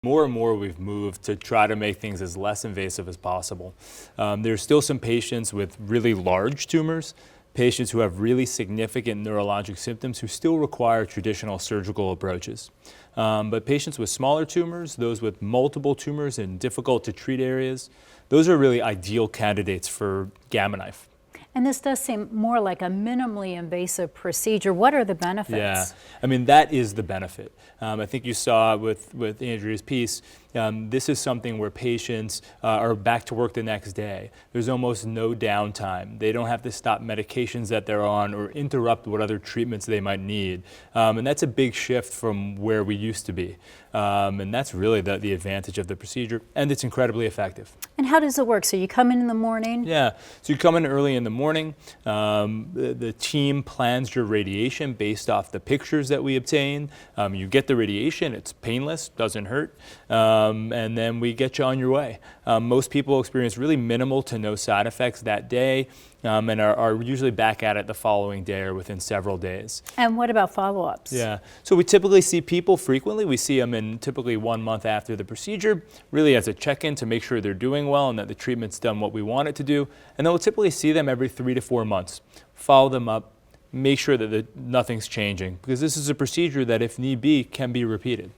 More and more we've moved to try to make things as less invasive as possible. There's still some patients with really large tumors, patients who have really significant neurologic symptoms who still require traditional surgical approaches. But patients with smaller tumors, those with multiple tumors in difficult to treat areas, those are really ideal candidates for Gamma Knife. And this does seem more like a minimally invasive procedure. What are the benefits? Yeah, I mean, that is the benefit. I think you saw with Andrea's piece, this is something where patients are back to work the next day. There's almost no downtime. They don't have to stop medications that they're on or interrupt what other treatments they might need. And that's a big shift from where we used to be. And that's really the advantage of the procedure, and it's incredibly effective. And how does it work? So you come in the morning? Yeah, so you come in early in the morning. The team plans your radiation based off the pictures that we obtain. You get the radiation, it's painless, doesn't hurt, and then we get you on your way. Most people experience really minimal to no side effects that day, and are usually back at it the following day or within several days. And what about follow-ups? Yeah, so we typically see people frequently. We see them in typically 1 month after the procedure, really as a check-in to make sure they're doing well and that the treatment's done what we want it to do. And then we'll typically see them every 3 to 4 months. Follow them up, make sure that nothing's changing, because this is a procedure that, if need be, can be repeated.